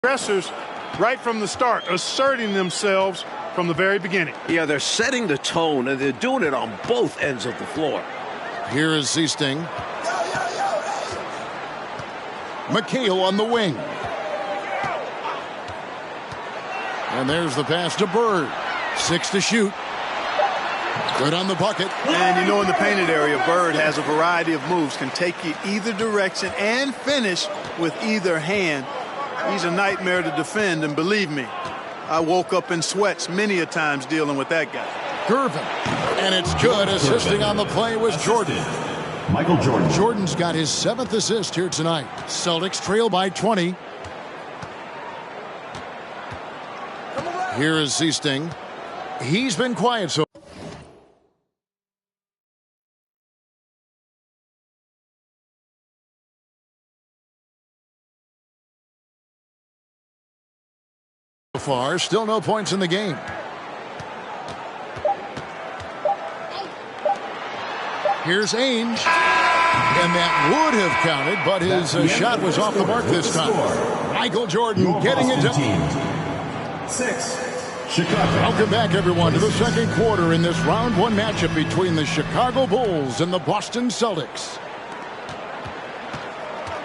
aggressors right from the start, asserting themselves from the very beginning. Yeah, they're setting the tone, and they're doing it on both ends of the floor. Here is Seasting. McHale on the wing. And there's the pass to Bird. 6 to shoot. Good on the bucket. And you know, in the painted area, Bird has a variety of moves, can take you either direction and finish with either hand. He's a nightmare to defend, and believe me, I woke up in sweats many a times dealing with that guy. Gervin. And it's good. Assisting on the play was Jordan. Michael Jordan. Jordan's got his 7th assist here tonight. Celtics trail by 20. Here is Seasting. He's been quiet so far. Still no points in the game. Here's Ainge. And that would have counted, but his shot was off the mark this time. Michael Jordan getting it done. 6. Chicago. Welcome back, everyone, to the second quarter in this round one matchup between the Chicago Bulls and the Boston Celtics.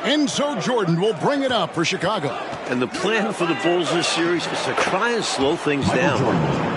And so Jordan will bring it up for Chicago. And the plan for the Bulls this series is to try and slow things down. Jordan.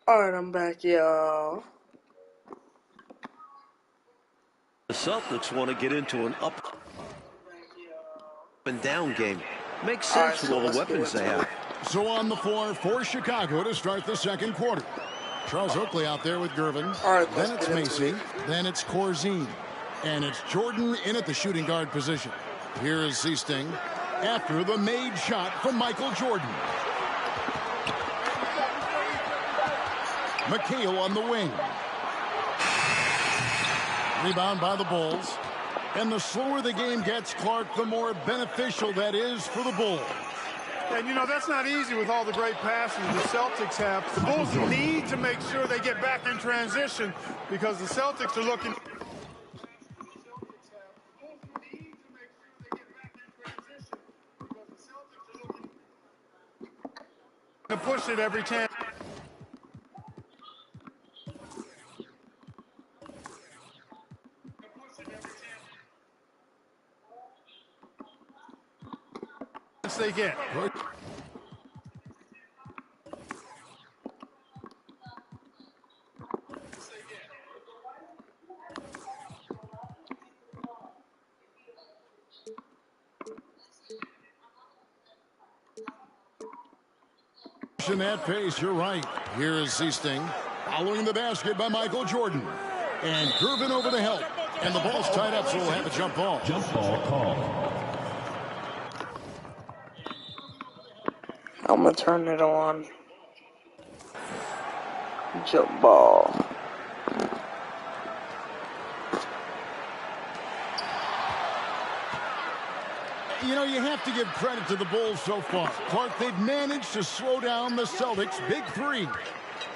Alright, I'm back, y'all. The Celtics want to get into an up and down game. Makes sense with all the weapons they have. So on the floor for Chicago to start the second quarter. Charles Oakley out there with Gervin. Alright, Then it's Macy. it. Then it's Corzine. And it's Jordan in at the shooting guard position. Here is Seasting after the made shot from Michael Jordan. McHale on the wing. Rebound by the Bulls. And the slower the game gets, Clark, the more beneficial that is for the Bulls. And, you know, that's not easy with all the great passes the Celtics have. The Bulls need to make sure they get back in transition because the Celtics are looking to push it every time. They get. In that pace, you're right. Here is Seasting following the basket by Michael Jordan. And Gervin over to help. And the ball's tied up, so we'll have a jump ball. Jump ball called. I'm gonna turn it on. Jump ball. You know, you have to give credit to the Bulls so far. Clark, they've managed to slow down the Celtics' big three.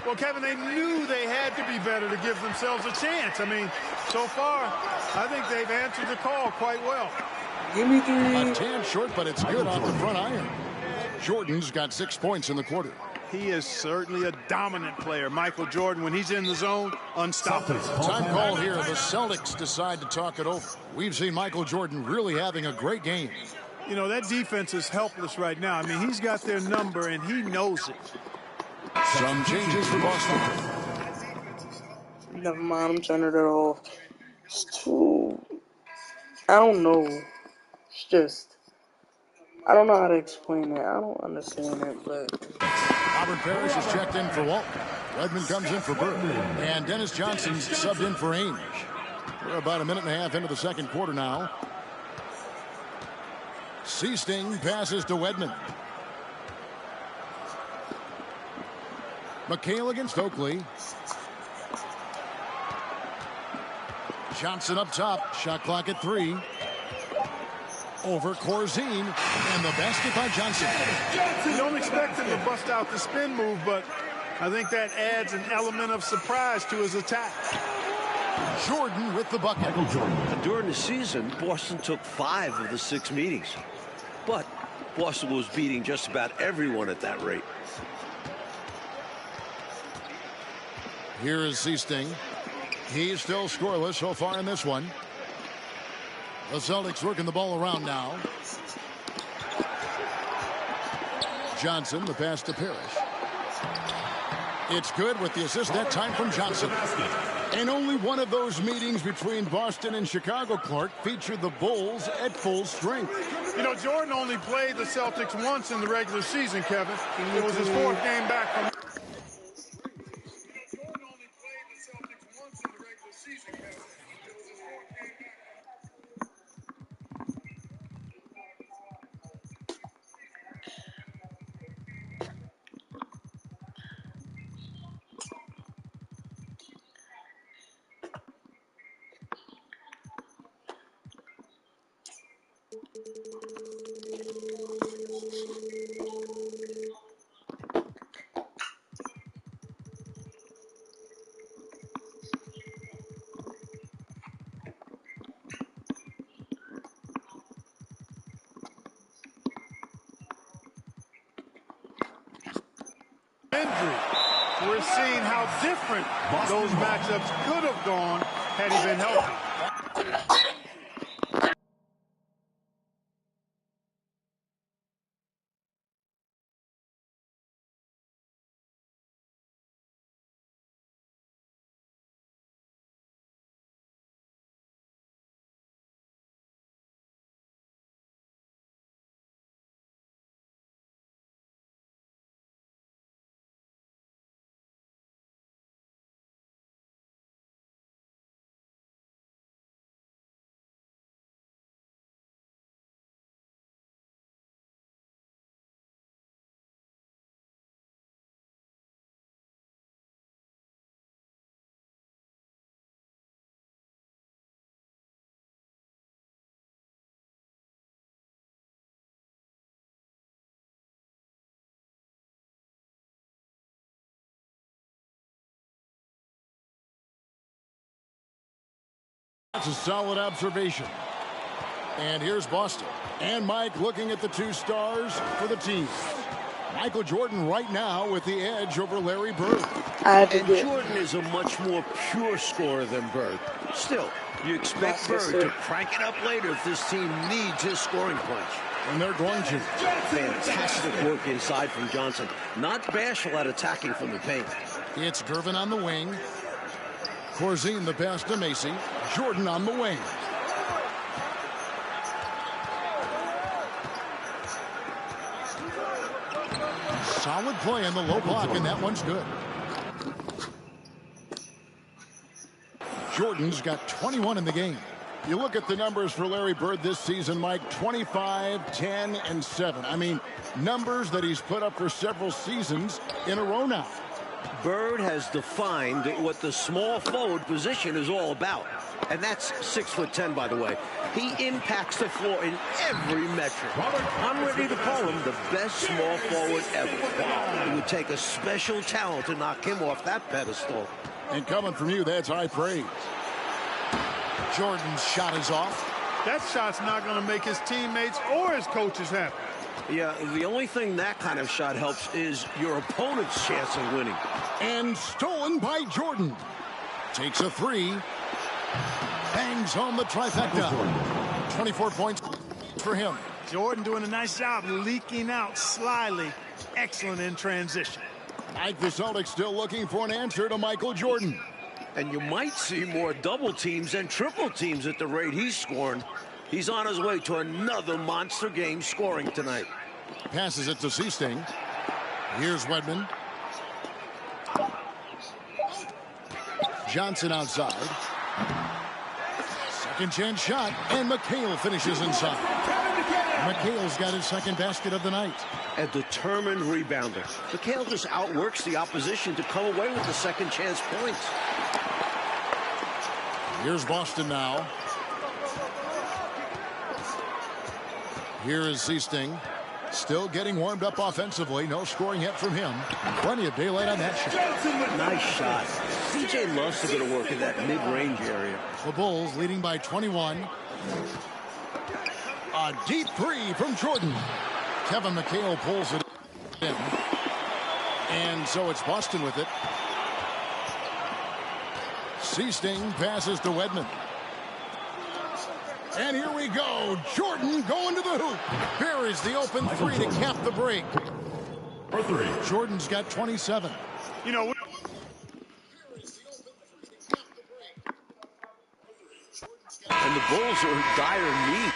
Well, Kevin, they knew they had to be better to give themselves a chance. I mean, so far, I think they've answered the call quite well. Give me 3. A tad short, but it's good off the front iron. Jordan's got 6 points in the quarter. He is certainly a dominant player. Michael Jordan, when he's in the zone, unstoppable. Time call here. The Celtics decide to talk it over. We've seen Michael Jordan really having a great game. You know, that defense is helpless right now. I mean, he's got their number, and he knows it. Some changes for Boston. Never mind, I'm turning it off. It's too... I don't know. It's just... I don't know how to explain it. I don't understand it, but... Robert Parrish is checked in for Walton. Redmond comes in for Bird. And Dennis Johnson's subbed in for Ainge. We're about a minute and a half into the second quarter now. Seasting passes to Wedman. McHale against Oakley. Johnson up top. Shot clock at 3. Over Corzine. And the basket by Johnson. You don't expect him to bust out the spin move, but I think that adds an element of surprise to his attack. Jordan with the bucket. Michael Jordan. During the season, Boston took 5 of the 6 meetings. But Boston was beating just about everyone at that rate. Here is Seasting. He's still scoreless so far in this one. The Celtics working the ball around now. Johnson, the pass to Parrish. It's good with the assist that time from Johnson. And only one of those meetings between Boston and Chicago, Clark, featured the Bulls at full strength. You know, Jordan only played the Celtics once in the regular season, Kevin. It was his 4th game back from... injury. We're seeing how different those matchups could have gone had he been healthy. That's a solid observation. And here's Boston. And Mike looking at the two stars for the team. Michael Jordan right now with the edge over Larry Bird. And Jordan is a much more pure scorer than Bird. Still, you expect Bird to crank it up later if this team needs his scoring punch. And they're going to. Fantastic work inside from Johnson. Not bashful at attacking from the paint. It's Gervin on the wing. Corzine the pass to Macy. Jordan on the wing. Solid play in the low block, and that one's good. Jordan's got 21 in the game. You look at the numbers for Larry Bird this season, Mike, 25, 10, and 7. I mean, numbers that he's put up for several seasons in a row now. Bird has defined what the small forward position is all about. And that's 6'10", by the way. He impacts the floor in every metric. I'm ready to call him the best small forward ever. It would take a special talent to knock him off that pedestal. And coming from you, that's high praise. Jordan's shot is off. That shot's not going to make his teammates or his coaches happy. Yeah, the only thing that kind of shot helps is your opponent's chance of winning. And stolen by Jordan. Takes a three. Bangs home the trifecta. 24 points for him. Jordan doing a nice job leaking out slyly. Excellent in transition. Mike, the Celtics still looking for an answer to Michael Jordan. And you might see more double teams and triple teams at the rate he's scoring. He's on his way to another monster game scoring tonight. Passes it to Seasting. Here's Wedman. Johnson outside. Second chance shot, and McHale finishes inside. McHale's got his second basket of the night. A determined rebounder. McHale just outworks the opposition to come away with the second chance points. Here's Boston now. Here is Seasting. Still getting warmed up offensively. No scoring yet from him. Plenty of daylight on that shot. Nice shot. CJ loves to go to work in that mid-range area. The Bulls leading by 21. A deep three from Jordan. Kevin McHale pulls it in. And so it's Boston with it. Seasting passes to Wedman. And here we go. Jordan going to the hoop. Buries the open three to cap the break. For three. Jordan's got 27. You know, And the Bulls are in dire need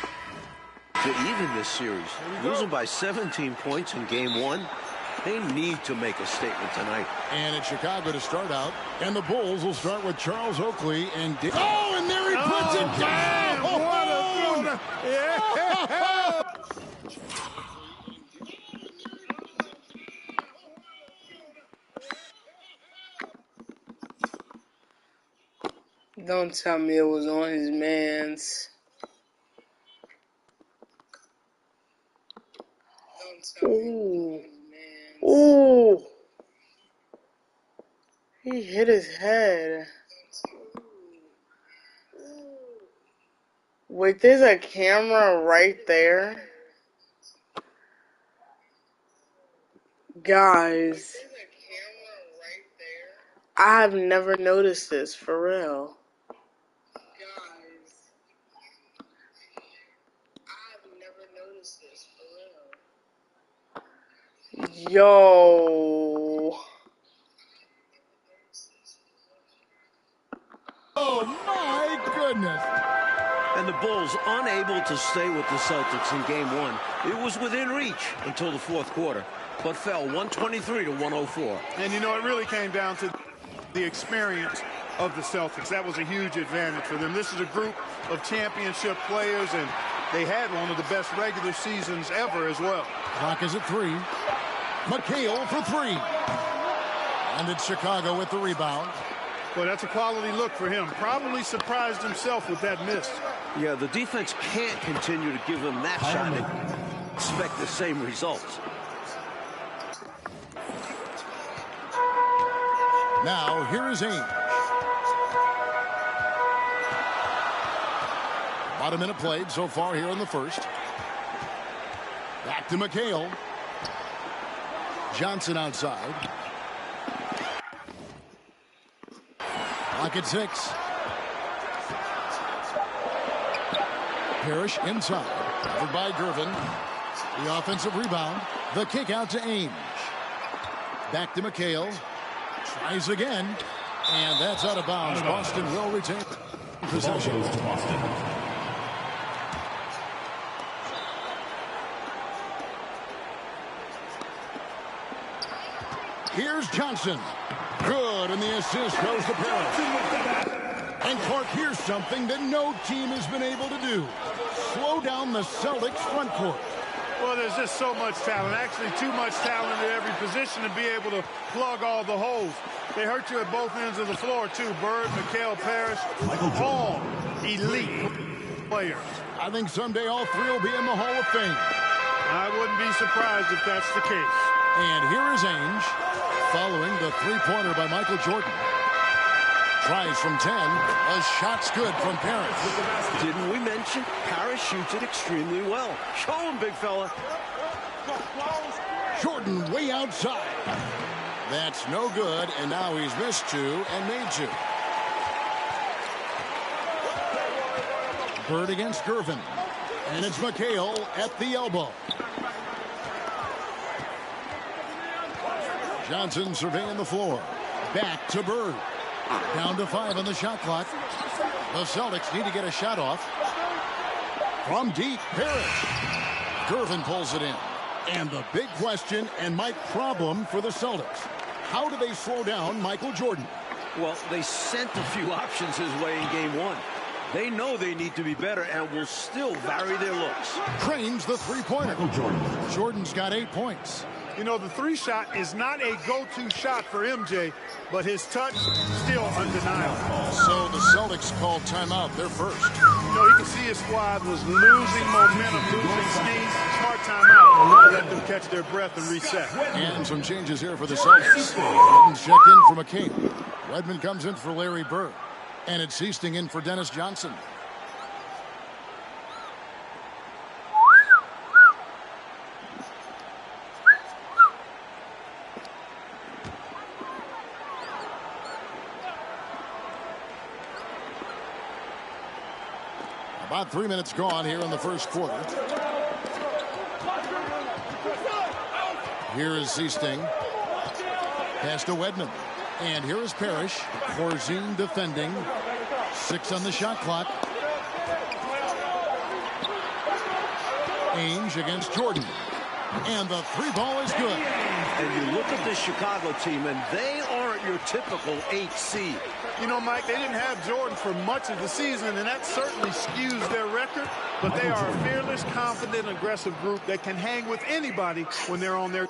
to even this series. Losing by 17 points in game one. They need to make a statement tonight. And it's Chicago to start out. And the Bulls will start with Charles Oakley and oh, and there he puts it down! What a yeah. Don't tell me it was on his man's. Ooh. Ooh. He hit his head. Wait, there's a camera right there. Guys, I've never noticed this, for real. Yo. Oh, my goodness. And the Bulls unable to stay with the Celtics in game one. It was within reach until the fourth quarter, but fell 123 to 104. And you know, it really came down to the experience of the Celtics. That was a huge advantage for them. This is a group of championship players, and they had one of the best regular seasons ever as well. Clock is at 3. McHale for 3. And it's Chicago with the rebound. Well, that's a quality look for him. Probably surprised himself with that miss. Yeah, the defense can't continue to give him that shot and expect the same results. Now, here is Ainge. About a minute played so far here in the first. Back to McHale. Johnson outside. Lock at 6. Parrish inside. Covered by Gervin. The offensive rebound. The kick out to Ainge. Back to McHale. Tries again. And that's out of bounds. Boston will retain possession. Ball goes to Boston. Here's Johnson. Good, and the assist goes to Parrish. And Clark, here's something that no team has been able to do. Slow down the Celtics front court. Well, there's just so much talent, actually too much talent at every position to be able to plug all the holes. They hurt you at both ends of the floor, too. Bird, McHale, Parrish, all elite players. I think someday all three will be in the Hall of Fame. I wouldn't be surprised if that's the case. And here is Ainge, following the three-pointer by Michael Jordan. Tries from 10. A shot's good from Parrish. Didn't we mention Parrish shoots it extremely well? Show him, big fella. Jordan way outside. That's no good, and now he's missed 2 and made 2. Bird against Gervin. And it's McHale at the elbow. Johnson surveying the floor. Back to Bird. Down to 5 on the shot clock. The Celtics need to get a shot off. From deep, Parrish. Gervin pulls it in. And the big question and my problem for the Celtics. How do they slow down Michael Jordan? Well, they sent a few options his way in game 1. They know they need to be better and will still vary their looks. Cranes the three-pointer. Jordan's got 8 points. You know, the 3-shot is not a go-to shot for MJ, but his touch still undeniable. So the Celtics called timeout. They're first. You know, you can see his squad was losing momentum, losing steam. Smart timeout. Let them catch their breath and reset. And some changes here for the Celtics. Jordan's checked in for McCain. Redmond comes in for Larry Bird. And it's Seasting in for Dennis Johnson. About 3 minutes gone here in the first quarter. Here is Seasting. Pass to Wedman. And here is Parrish. Corzine defending. 6 on the shot clock. Ainge against Jordan. And the 3-ball is good. And you look at this Chicago team, and they aren't your typical 8 seed. You know, Mike, they didn't have Jordan for much of the season, and that certainly skews their record. But they are a fearless, confident, aggressive group that can hang with anybody when they're on their...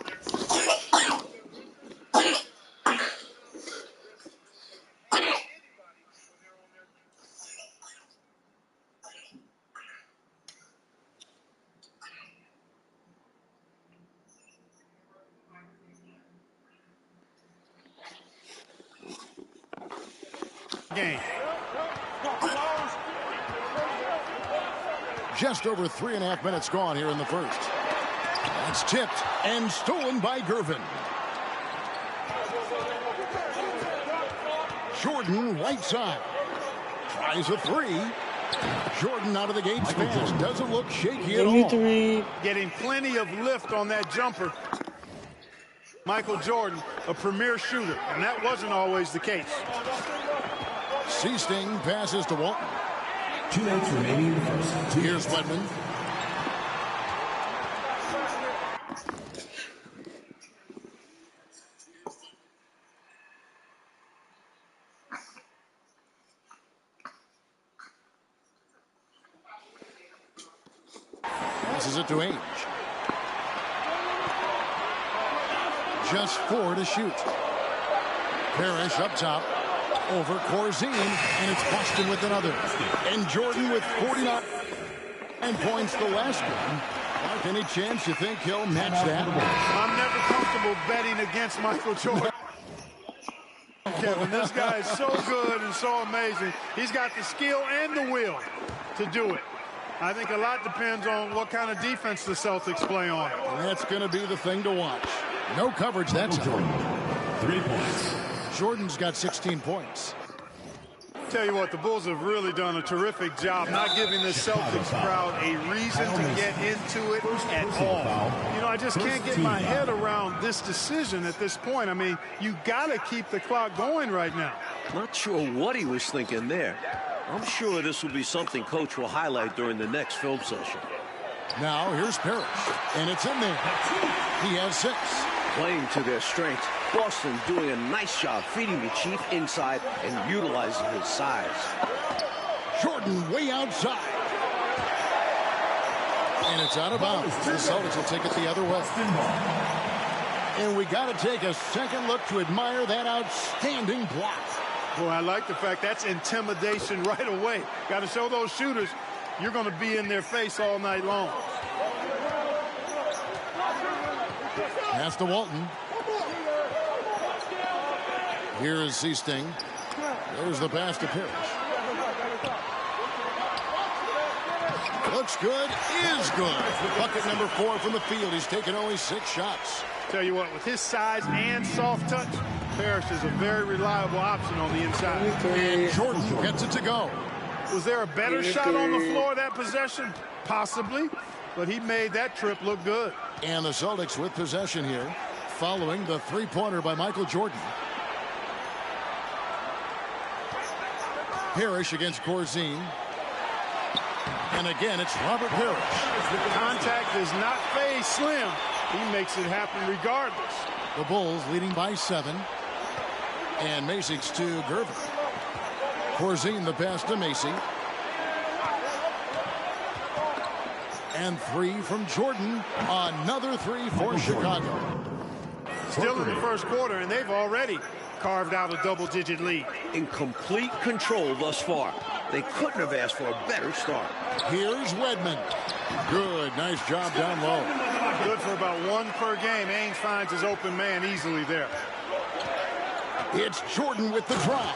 game. Just over 3.5 minutes gone here in the first. That's tipped and stolen by Gervin. Jordan right side. Tries a 3. Jordan out of the gates fast. Doesn't look shaky at all. Getting plenty of lift on that jumper. Michael Jordan, a premier shooter, and that wasn't always the case. Seasting passes to Walton. 2 minutes remaining in the first. Here's Wedman. Passes it to Ainge. Just 4 to shoot. Parrish up top. Over Corzine, and it's Boston with another. And Jordan with 49 points the last game. Mark, any chance you think he'll match that? I'm never comfortable betting against Michael Jordan. Kevin, this guy is so good and so amazing. He's got the skill and the will to do it. I think a lot depends on what kind of defense the Celtics play on. And that's going to be the thing to watch. No coverage that time. 3 points. Jordan's got 16 points. Tell you what, the Bulls have really done a terrific job not giving the Celtics crowd a reason to get into it at all. You know, I just can't get my head around this decision at this point. I mean, you got to keep the clock going right now. Not sure what he was thinking there. I'm sure this will be something Coach will highlight during the next film session. Now here's Parrish, and it's in there. He has 6. Playing to their strengths, Boston doing a nice job feeding the Chief inside and utilizing his size. Jordan way outside. And it's out of bounds. The Celtics will take it the other way. And we got to take a second look to admire that outstanding block. Boy, I like the fact that's intimidation right away. Got to show those shooters you're going to be in their face all night long. Pass to Walton. Here is Seasting. There's the pass to Parrish. Looks good, is good. Bucket number 4 from the field. He's taken only 6 shots. Tell you what, with his size and soft touch, Parrish is a very reliable option on the inside. And Jordan gets it to go. Was there a better shot on the floor that possession? Possibly, but he made that trip look good. And the Celtics with possession here, following the 3-pointer by Michael Jordan. Parrish against Corzine. And again, it's Robert Parrish. Contact does not phase Slim. He makes it happen regardless. The Bulls leading by 7. And Masic's to Gervin. Corzine the pass to Macy. And 3 from Jordan. Another 3 for Chicago. Still in the first quarter, and they've already carved out a double-digit lead. In complete control thus far. They couldn't have asked for a better start. Here's Wedman. Good, nice job down low. Good for about 1 per game. Ainge finds his open man easily there. It's Jordan with the drive.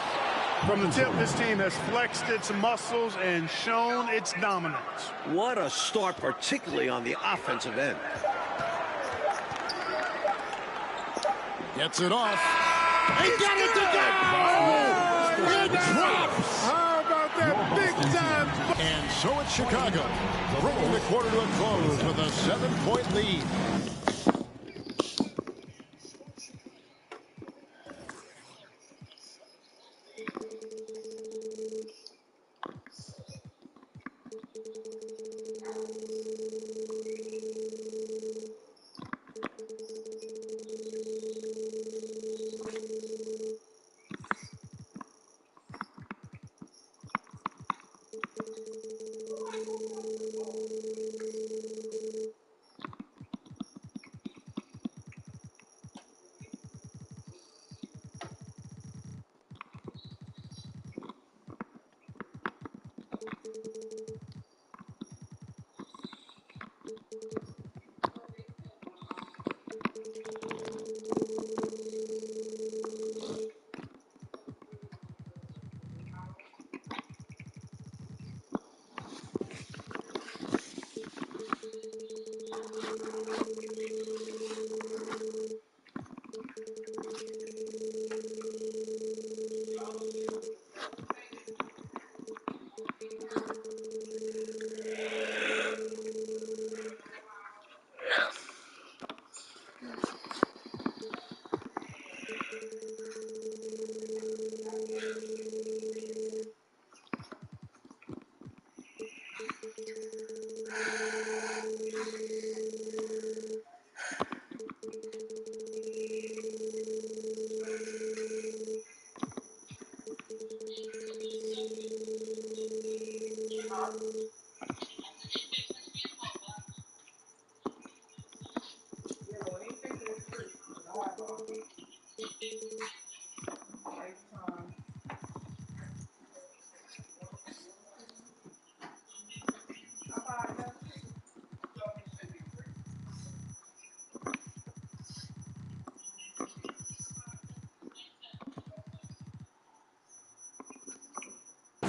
From the tip, this team has flexed its muscles and shown its dominance. What a start, particularly on the offensive end. Gets it off. He got it to go! It drops! How about that big time? And so it's Chicago, bringing the quarter to a close with a 7-point lead.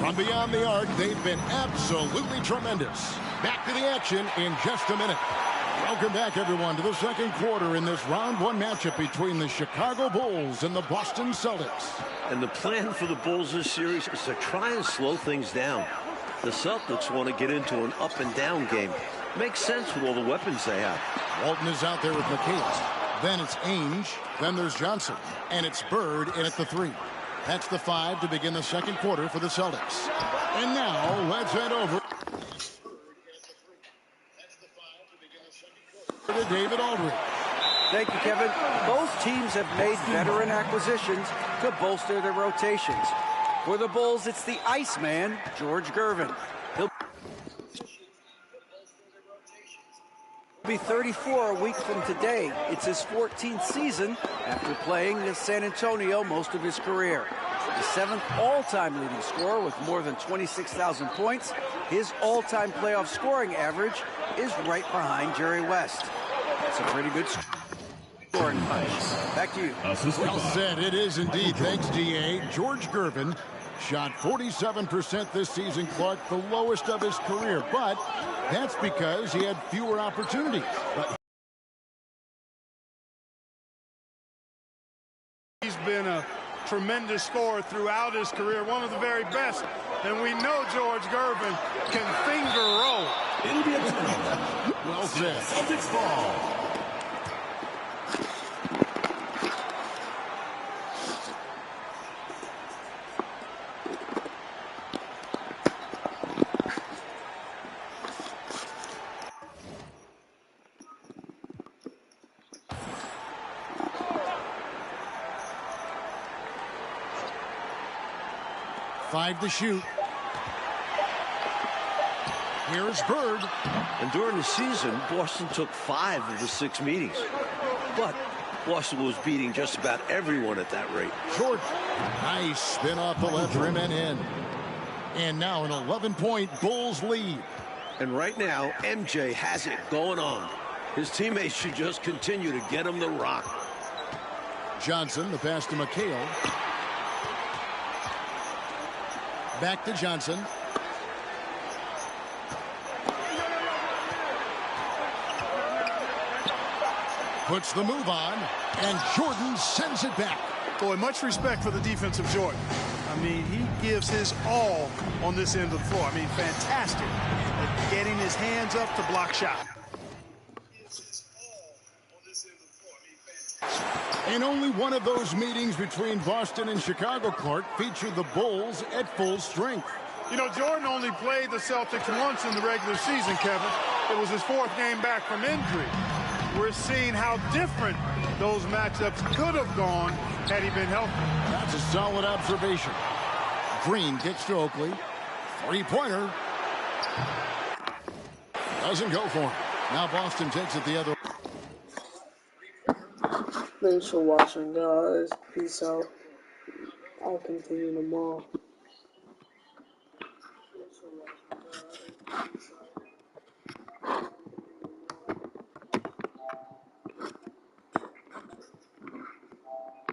From beyond the arc, they've been absolutely tremendous. Back to the action in just a minute. Welcome back, everyone, to the second quarter in this round one matchup between the Chicago Bulls and the Boston Celtics. And the plan for the Bulls this series is to try and slow things down. The Celtics want to get into an up and down game. Makes sense with all the weapons they have. Walton is out there with McHale. Then it's Ainge. Then there's Johnson. And it's Bird in at the 3. That's the 5 to begin the second quarter for the Celtics. And now let's head over to David Aldridge. Thank you, Kevin. Both teams have made veteran acquisitions to bolster their rotations. For the Bulls, it's the Iceman, George Gervin. He'll be 34 a week from today. It's his 14th season after playing in San Antonio most of his career. The 7th all-time leading scorer with more than 26,000 points. His all-time playoff scoring average is right behind Jerry West. It's a pretty good scoring punch. Back to you. Well said. It is indeed. Thanks, D.A. George Gervin shot 47% this season, Clark, the lowest of his career. But that's because he had fewer opportunities. But he's been a tremendous scorer throughout his career, one of the very best. And we know George Gervin can finger roll. Well said. Celtics ball. Five to shoot. Here's Bird. And during the season, Boston took 5 of the 6 meetings. But Boston was beating just about everyone at that rate. Jordan. Nice spin off the left rim and in. And now an 11-point Bulls lead. And right now, MJ has it going on. His teammates should just continue to get him the rock. Johnson, the pass to McHale. Back to Johnson. Puts the move on, and Jordan sends it back. Boy, much respect for the defensive Jordan. I mean, he gives his all on this end of the floor. I mean, fantastic at getting his hands up to block shot. And only one of those meetings between Boston and Chicago, Clark, featured the Bulls at full strength. You know, Jordan only played the Celtics once in the regular season, Kevin. It was his 4th game back from injury. We're seeing how different those matchups could have gone had he been healthy. That's a solid observation. Green kicks to Oakley. 3-pointer. Doesn't go for him. Now Boston takes it the other way. Thanks for watching, guys. Peace out. I'll continue tomorrow.